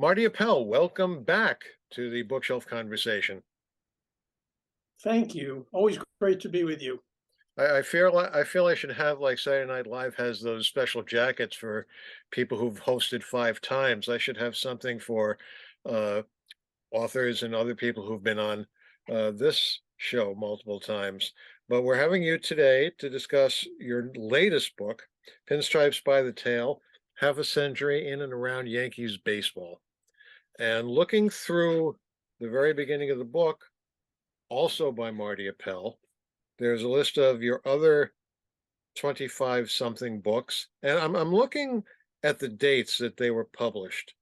Marty Appel, welcome back to the bookshelf conversation. Thank you. Always great to be with you. I feel I should have like Saturday Night Live has those special jackets for people who've hosted 5 times. I should have something for uh, authors and other people who've been on this show multiple times. But we're having you today to discuss your latest book, Pinstripes by the Tail: Half a Century in and Around Yankees Baseball. And looking through the very beginning of the book, also by Marty Appel, there's a list of your other 25 something books. And I'm looking at the dates that they were published.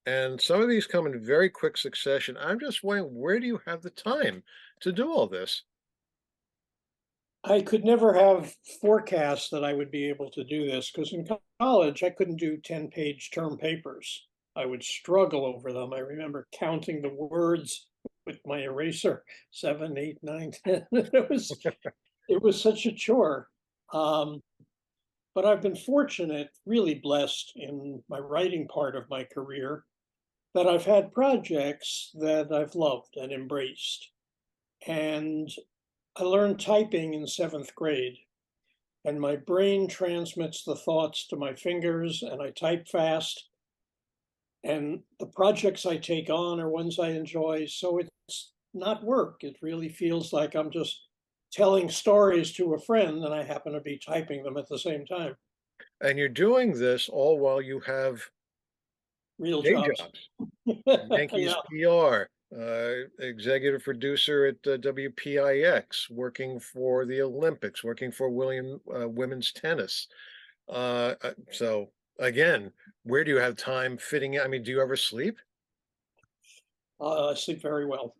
And some of these come in very quick succession. I'm just wondering, where do you have the time to do all this? I could never have forecast that I would be able to do this because in college I couldn't do 10-page term papers. I would struggle over them. I remember counting the words with my eraser, 7, 8, 9, 10. It was such a chore. Um, but I've been fortunate, really blessed in my writing part of my career that I've had projects that I've loved and embraced. And I learned typing in seventh grade, and my brain transmits the thoughts to my fingers, and I type fast. And the projects I take on are ones I enjoy. So it's not work. It really feels like I'm just telling stories to a friend, and I happen to be typing them at the same time. And you're doing this all while you have Real day jobs. jobs. Yankees Yeah. PR, executive producer at WPIX, working for the Olympics, working for William women's tennis. So again, where do you have time fitting in? I mean, do you ever sleep? I sleep very well.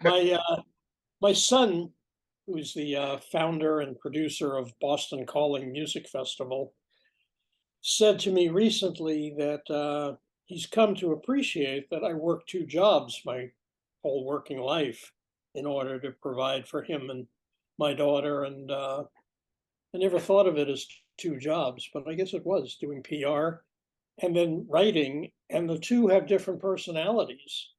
My son, who's the founder and producer of Boston Calling Music Festival, said to me recently that he's come to appreciate that I work two jobs my whole working life in order to provide for him and my daughter. And I never thought of it as two jobs, but I guess it was doing PR and then writing. And the two have different personalities.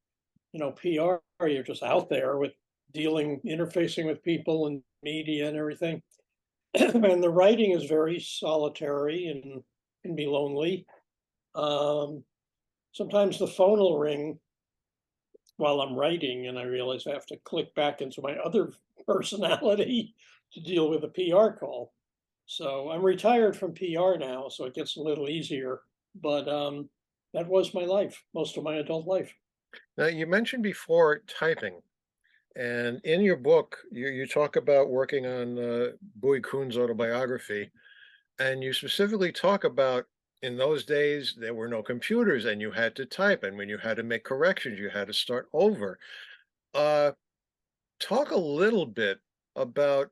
PR, you're just out there with interfacing with people and media and everything. And the writing is very solitary and can be lonely. Um, Sometimes the phone will ring while I'm writing, and I realize I have to click back into my other personality to deal with a PR call. So I'm retired from PR now, so it gets a little easier. But that was my life, most of my adult life. Now, you mentioned before typing, and in your book, you talk about working on Bowie Kuhn's autobiography, and you specifically talk about in those days there were no computers and you had to type, and when you had to make corrections, you had to start over. Uh, Talk a little bit about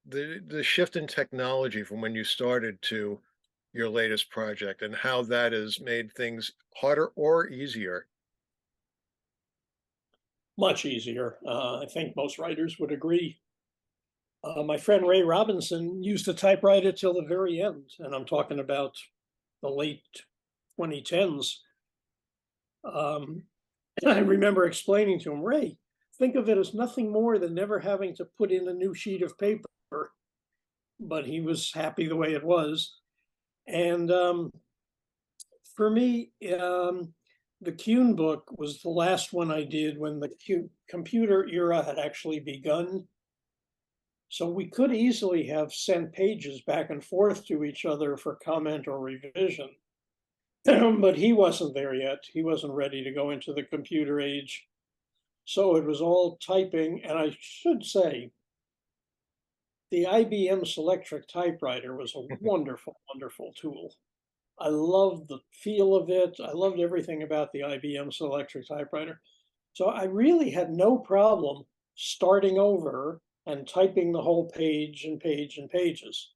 the shift in technology from when you started to your latest project and how that has made things harder or easier. Much easier. I think most writers would agree. My friend Ray Robinson used a typewriter till the very end, and I'm talking about the late 2010s. Um, I remember explaining to him, Ray, think of it as nothing more than never having to put in a new sheet of paper. But he was happy the way it was. And for me, the Kuhn book was the last one I did when the computer era had actually begun. So we could easily have sent pages back and forth to each other for comment or revision. But he wasn't there yet. He wasn't ready to go into the computer age. So it was all typing. And I should say, the IBM Selectric typewriter was a wonderful, wonderful tool. I loved the feel of it. I loved everything about the IBM Selectric typewriter. So I really had no problem starting over and typing the whole page and page and pages.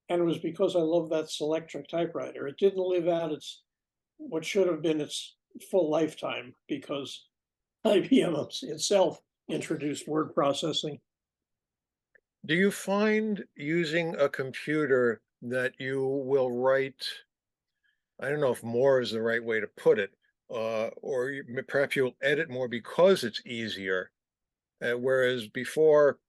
And it was because I loved that Selectric typewriter. It didn't live out its what should have been its full lifetime because IBM itself introduced word processing. Do you find using a computer that you will write, I don't know if more is the right way to put it, or perhaps you'll edit more because it's easier. Whereas before,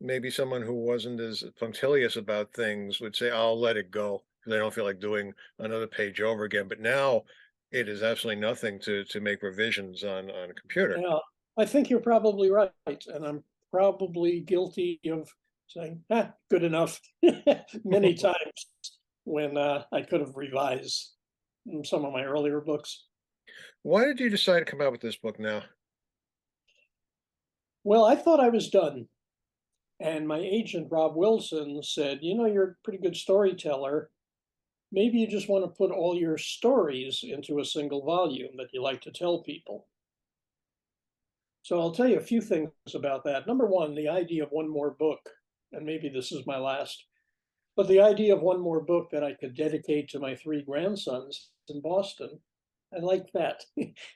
maybe someone who wasn't as punctilious about things would say, "I'll let it go because I don't feel like doing another page over again." But now it is absolutely nothing to make revisions on a computer. Yeah, I think you're probably right, and I'm probably guilty of saying, "Ah, good enough," many times when I could have revised some of my earlier books. Why did you decide to come out with this book now? Well, I thought I was done, and my agent Rob Wilson said, "You know, you're a pretty good storyteller. Maybe you just want to put all your stories into a single volume that you like to tell people." So I'll tell you a few things about that. Number one, the idea of one more book, and maybe this is my last, but the idea of one more book that I could dedicate to my three grandsons in Boston, I like that,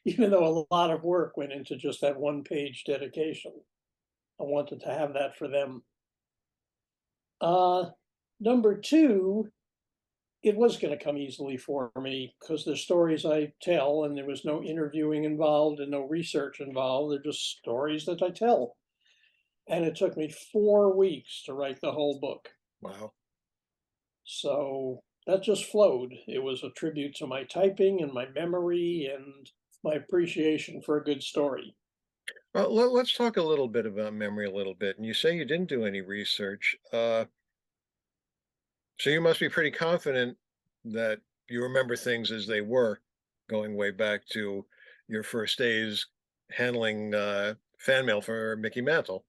even though a lot of work went into just that one page dedication. I wanted to have that for them. Uh, Number two, it was going to come easily for me because the stories I tell, and there was no interviewing involved and no research involved. They're just stories that I tell. And it took me 4 weeks to write the whole book. Wow. So that just flowed. It was a tribute to my typing and my memory and my appreciation for a good story. Well, let's talk a little bit about memory a little bit. And you say you didn't do any research. So you must be pretty confident that you remember things as they were, going way back to your first days handling fan mail for Mickey Mantle.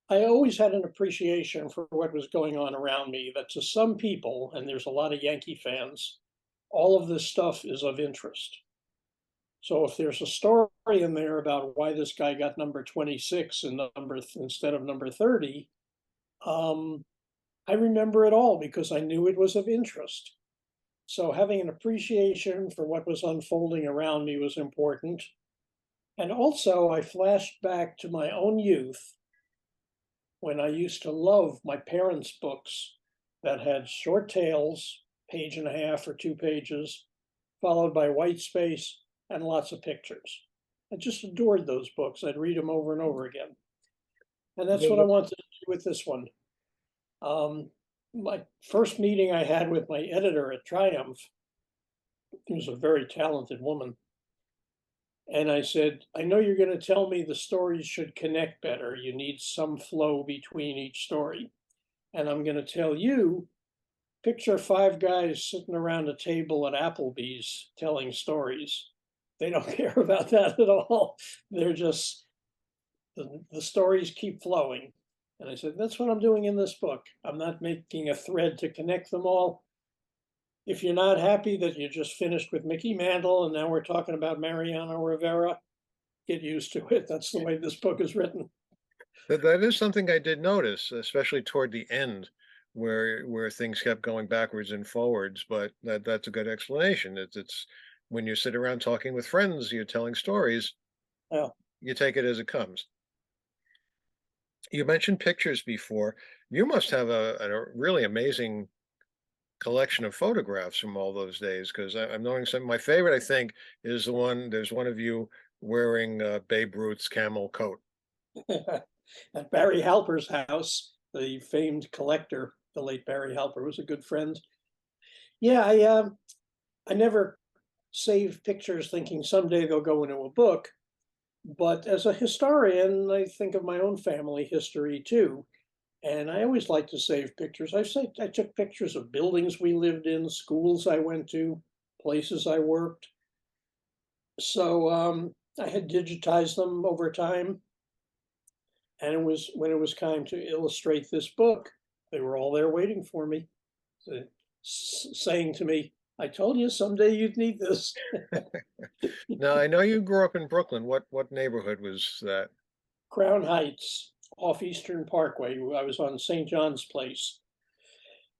I always had an appreciation for what was going on around me, that to some people, and there's a lot of Yankee fans, all of this stuff is of interest. So if there's a story in there about why this guy got number 26 and instead of number 30, um, I remember it all because I knew it was of interest. So having an appreciation for what was unfolding around me was important. And also, I flashed back to my own youth when I used to love my parents' books that had short tales, page and a half or 2 pages, followed by white space and lots of pictures. I just adored those books. I'd read them over and over again. And that's what I wanted to do with this one. Um, my first meeting I had with my editor at Triumph, who was a very talented woman, and I said, I know you're going to tell me the stories should connect better. You need some flow between each story. And I'm going to tell you, picture five guys sitting around a table at Applebee's telling stories. They don't care about that at all. They're just, the stories keep flowing. And I said, that's what I'm doing in this book. I'm not making a thread to connect them all. If you're not happy that you just finished with Mickey Mantle and now we're talking about Mariano Rivera, get used to it. That's the way this book is written. That is something I did notice, especially toward the end, where things kept going backwards and forwards. But that's a good explanation. It's when you sit around talking with friends, you're telling stories. Yeah. You take it as it comes. You mentioned pictures before. You must have a really amazing collection of photographs from all those days because I'm knowing some. My favorite, I think, is the one. There's one of you wearing Babe Ruth's camel coat. At Barry Halper's house, the famed collector, the late Barry Halper, was a good friend. Yeah, I never save pictures thinking someday they'll go into a book. But as a historian, I think of my own family history too. And I always like to save pictures. I took pictures of buildings we lived in, schools I went to, places I worked. So I had digitized them over time. And it was when it was time to illustrate this book, they were all there waiting for me, uh, saying to me, I told you someday you'd need this. Now I know you grew up in Brooklyn. What neighborhood was that? Crown Heights off Eastern Parkway. I was on St. John's Place.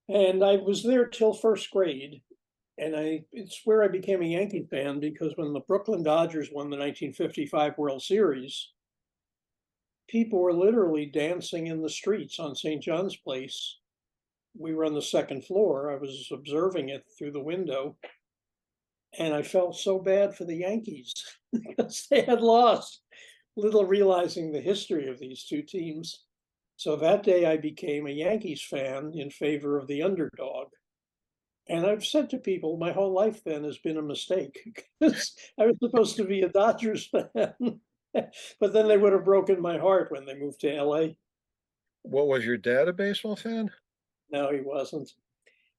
And I was there till first grade. And it's where I became a Yankee fan because when the Brooklyn Dodgers won the 1955 World Series, people were literally dancing in the streets on St. John's Place. We were on the second floor. I was observing it through the window. and I felt so bad for the Yankees because they had lost, little realizing the history of these two teams. So that day I became a Yankees fan in favor of the underdog. And I've said to people, my whole life then has been a mistake because I was supposed to be a Dodgers fan. But then they would have broken my heart when they moved to LA. What, was your dad a baseball fan? No, he wasn't.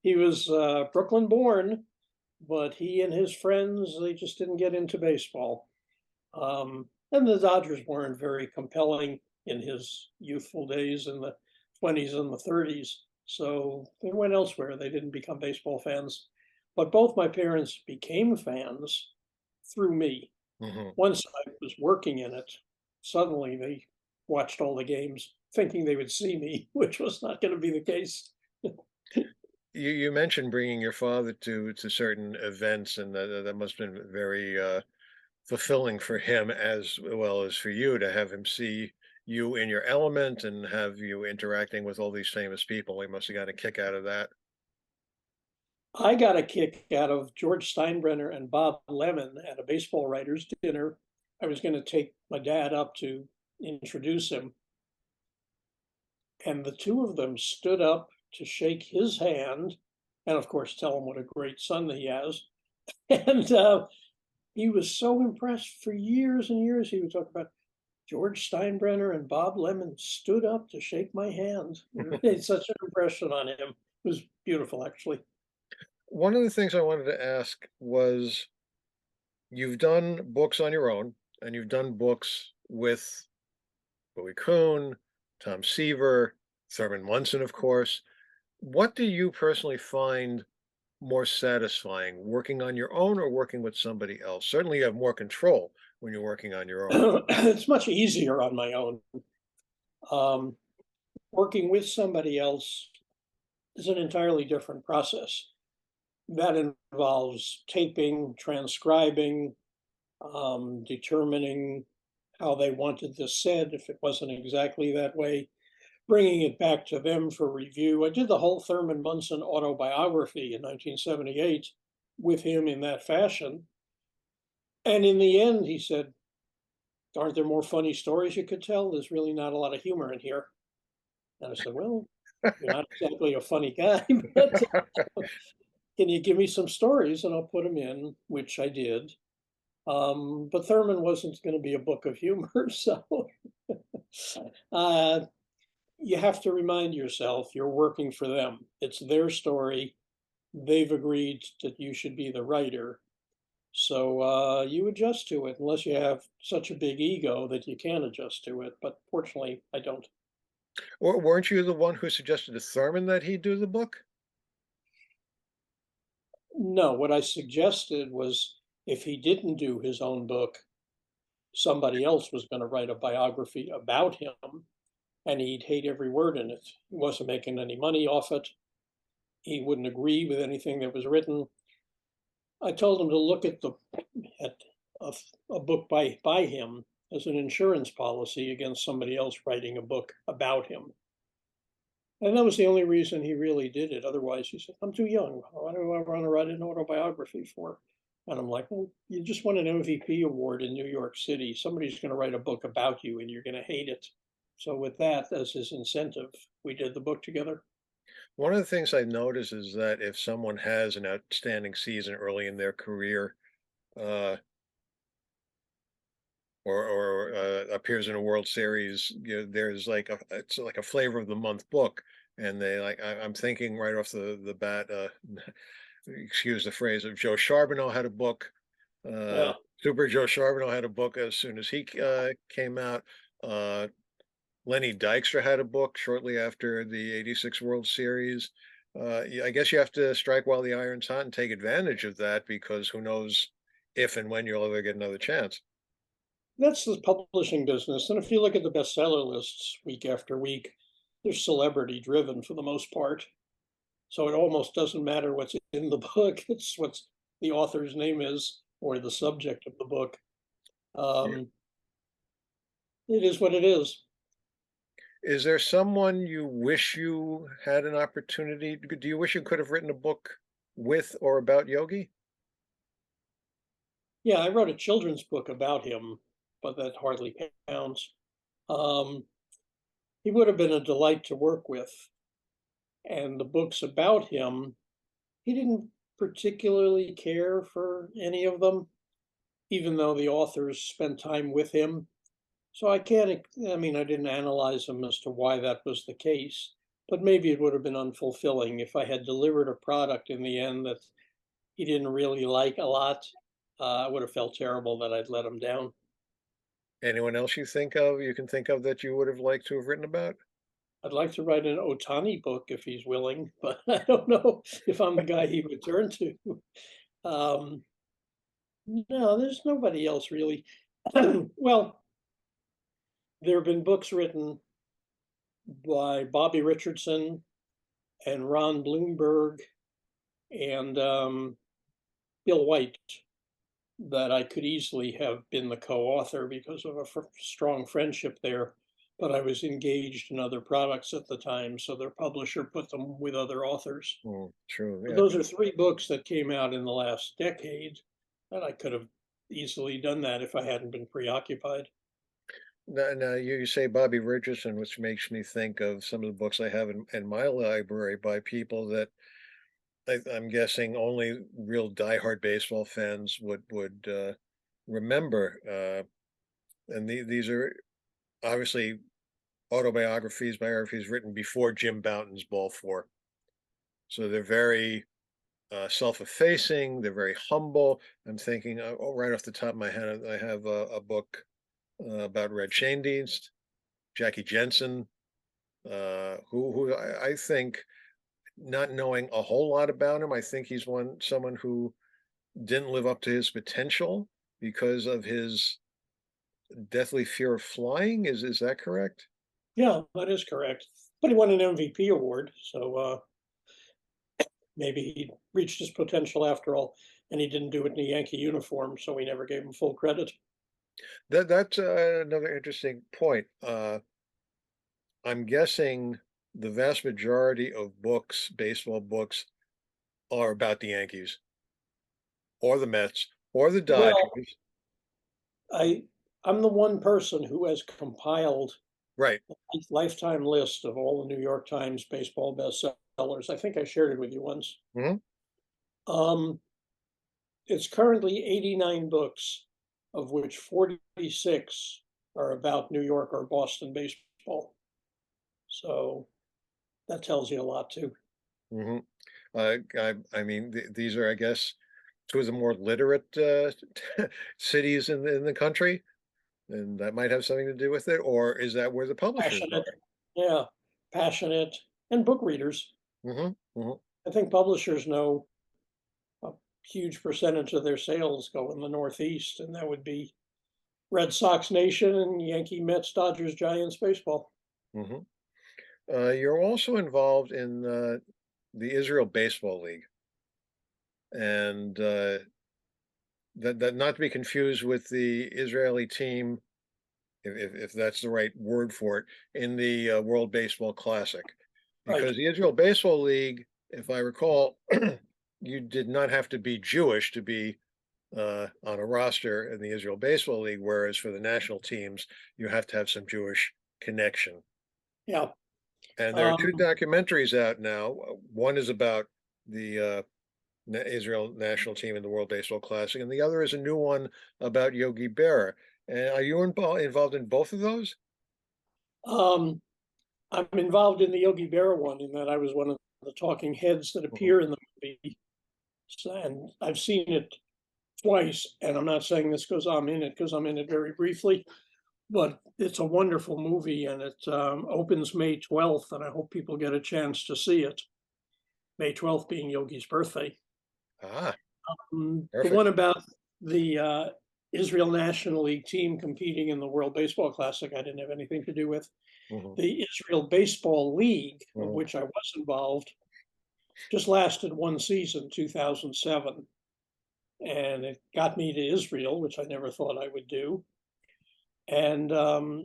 He was Brooklyn born, but he and his friends, they just didn't get into baseball. And the Dodgers weren't very compelling in his youthful days in the 20s and the 30s. So they went elsewhere. They didn't become baseball fans. But both my parents became fans through me. Mhm. Once I was working in it, suddenly they watched all the games thinking they would see me, which was not going to be the case. You mentioned bringing your father to certain events, and that must have been very, fulfilling for him as well as for you to have him see you in your element and have you interacting with all these famous people. He must have got a kick out of that. I got a kick out of George Steinbrenner and Bob Lemon at a baseball writers dinner. I was going to take my dad up to introduce him, and the two of them stood up to shake his hand and, of course, tell him what a great son he has. And he was so impressed for years and years. He would talk about George Steinbrenner and Bob Lemon stood up to shake my hand. It made such an impression on him. It was beautiful, actually. One of the things I wanted to ask was, you've done books on your own, and you've done books with Willie Kuhn, Tom Seaver, Thurman Munson, of course. What do you personally find more satisfying, working on your own or working with somebody else? Certainly, you have more control when you're working on your own. It's much easier on my own. Um, Working with somebody else is an entirely different process. That involves taping, transcribing, determining how they wanted this said if it wasn't exactly that way, bringing it back to them for review. I did the whole Thurman Munson autobiography in 1978 with him in that fashion. And in the end, he said, aren't there more funny stories you could tell? There's really not a lot of humor in here. And I said, well, you're not exactly a funny guy, but can you give me some stories and I'll put them in, which I did. But Thurman wasn't going to be a book of humor. So uh, you have to remind yourself you're working for them. It's their story. They've agreed that you should be the writer. So you adjust to it unless you have such a big ego that you can adjust to it. But fortunately, I don't. Or weren't you the one who suggested to Thurman that he do the book? No, what I suggested was if he didn't do his own book, somebody else was going to write a biography about him and he'd hate every word in it. He wasn't making any money off it. He wouldn't agree with anything that was written. I told him to look at a, a book by him as an insurance policy against somebody else writing a book about him. And that was the only reason he really did it. Otherwise, he said, I'm too young. Why do I want to write an autobiography for? And I'm like, well, you just won an MVP award in New York City. Somebody's going to write a book about you and you're going to hate it. So, with that as his incentive, we did the book together. One of the things I notice is that if someone has an outstanding season early in their career, uh, or appears in a World Series, there's like it's like a flavor of the month book, and they like I'm thinking right off the bat, excuse the phrase, of Joe Charbonneau had a book. Yeah. Super Joe Charbonneau had a book as soon as he came out. Uh, Lenny Dykstra had a book shortly after the '86 World Series. I guess you have to strike while the iron's hot and take advantage of that, because who knows if and when you'll ever get another chance. That's the publishing business. And if you look at the bestseller lists week after week, they're celebrity driven for the most part. So it almost doesn't matter what's in the book, it's what the author's name is or the subject of the book. Yeah. Um, it is what it is. Is there someone you wish you had an opportunity? Do you wish you could have written a book with or about Yogi? Yeah, I wrote a children's book about him, but that hardly counts. Um, he would have been a delight to work with, and the books about him, he didn't particularly care for any of them, even though the authors spent time with him. So I mean, I didn't analyze them as to why that was the case, but maybe it would have been unfulfilling if I had delivered a product in the end that he didn't really like a lot. I would have felt terrible that I'd let him down. Anyone else you can think of that you would have liked to have written about? I'd like to write an Otani book if he's willing, but I don't know if I'm the guy he would turn to. Um, no, there's nobody else really. Well, there have been books written by Bobby Richardson and Ron Bloomberg and Bill White that I could easily have been the co-author because of a strong friendship there. But I was engaged in other products at the time, so their publisher put them with other authors. Mm, true, But yeah. those are three books that came out in the last decade, and I could have easily done that if I hadn't been preoccupied. Now you say Bobby Richardson, which makes me think of some of the books I have in my library by people that I'm guessing only real diehard baseball fans would remember. And these are obviously biographies written before Jim Bouton's Ball Four. So they're very self-effacing. They're very humble. I'm thinking, right off the top of my head, I have a book about Red Schoendienst, Jackie Jensen, who I think, not knowing a whole lot about him, I think he's someone who didn't live up to his potential because of his deathly fear of flying. Is that correct? Yeah, that is correct. But he won an MVP award, so maybe he reached his potential after all, and he didn't do it in a Yankee uniform, so we never gave him full credit. That's another interesting point. I'm guessing the vast majority of books, baseball books, are about the Yankees or the Mets or the Well, Dodgers. I I'm the one person who has compiled Right. a lifetime list of all the New York Times baseball bestsellers. I think I shared it with you once. Hmm. Um, it's currently 89 books, of which 46 are about New York or Boston baseball. So that tells you a lot too. Hmm. I mean, these are, I guess, two of the more literate cities in the country, and that might have something to do with it. Or is that where the publishers Passionate, are? yeah, passionate, and book readers. Hmm. Hmm. I think publishers know a huge percentage of their sales go in the Northeast, and that would be Red Sox Nation and Yankee, Mets, Dodgers, Giants baseball. Hmm. You're also involved in the Israel Baseball League, and that not to be confused with the Israeli team, if that's the right word for it, in the World Baseball Classic, Right. because the Israel Baseball League, if I recall, you did not have to be Jewish to be on a roster in the Israel Baseball League, whereas for the national teams, you have to have some Jewish connection. Yeah. And there are two Um, documentaries out now. One is about the Israel national team in the World Baseball Classic, and the other is a new one about Yogi Berra. And are you involved in both of those? um, I'm involved in the Yogi Berra one in that I was one of the talking heads that Mhm. appear in the movie. And I've seen it twice, and I'm not saying this because I'm in it, because I'm in it very briefly, but it's a wonderful movie, and it opens May 12th, and I hope people get a chance to see it. May 12th being Yogi's birthday. Ah, The perfect. one about the Israel National League team competing in the World Baseball Classic, I didn't have anything to do with. Mhm, The Israel Baseball League, of mhm. which I was involved, just lasted one season, 2007. And it got me to Israel, which I never thought I would do. And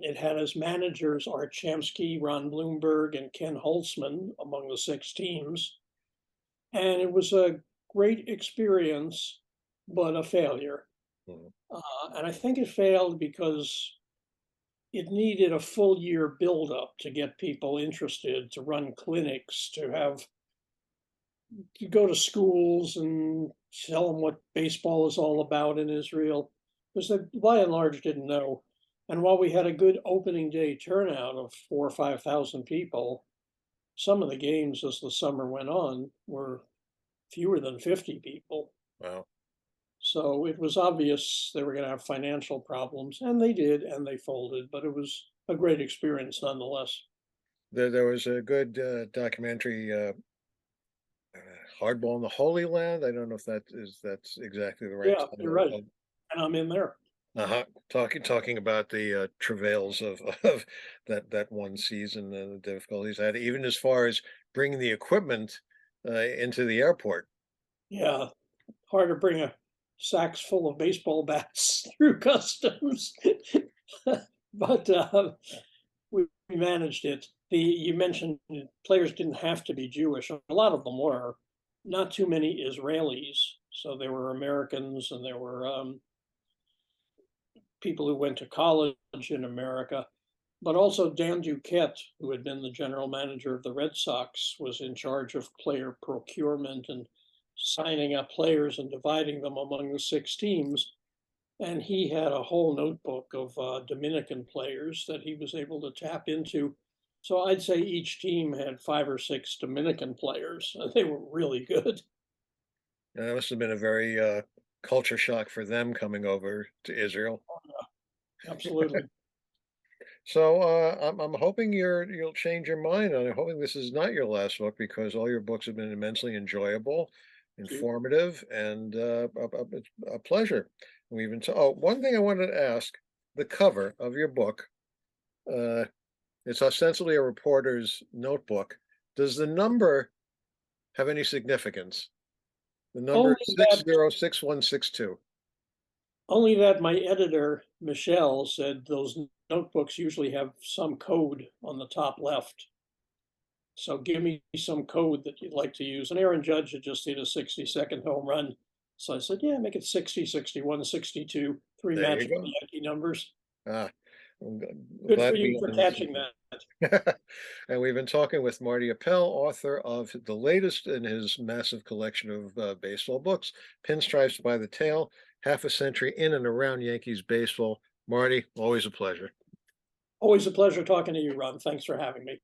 it had as managers Art Shamsky, Ron Bloomberg, and Ken Holtzman among the six teams. And it was a great experience, but a failure. Mhm. And I think it failed because it needed a full year buildup to get people interested, to run clinics, to go to schools and tell them what baseball is all about in Israel, because they by and large didn't know. And while we had a good opening day turnout of 4 or 5 thousand people, some of the games as the summer went on were fewer than 50 people. Wow. So it was obvious they were going to have financial problems, and they did, and they folded, but it was a great experience nonetheless. There was a good, documentary, uh, Hardball in the Holy Land. I don't know if that's exactly the right Yeah, you're title right. of. And I'm in there. Uh-huh. Talking about the, travails of of that one season and the difficulties had, even as far as bringing the equipment, into the airport. Yeah, hard to bring a sacks full of baseball bats through customs, but we managed it. You mentioned players didn't have to be Jewish. A lot of them were. Not too many Israelis. So there were Americans and there were people who went to college in America. But also Dan Duquette, who had been the general manager of the Red Sox, was in charge of player procurement and signing up players and dividing them among the 6 teams. And he had a whole notebook of Dominican players that he was able to tap into. So I'd say each team had 5 or 6 Dominican players. They were really good. And that must have been a very, culture shock for them coming over to Israel. Absolutely. So, I'm hoping you'll change your mind, and I'm hoping this is not your last book because all your books have been immensely enjoyable, Thank you. informative, and, it's a pleasure. We've been one thing I wanted to ask, the cover of your book, uh, it's ostensibly a reporter's notebook. Does the number have any significance? The number Only is that 606162. Only that my editor, Michelle, said those notebooks usually have some code on the top left. So give me some code that you'd like to use. And Aaron Judge had just hit a 60-second home run. So I said, yeah, make it 60, 61, 62, three There you magical go. Yankee numbers. Ah, I'm Good glad for to be you for on this. catching that. And we've been talking with Marty Appel, author of the latest in his massive collection of baseball books, Pinstripes by the Tail, Half a Century in and Around Yankees Baseball. Marty, always a pleasure. Always a pleasure talking to you, Ron. Thanks for having me.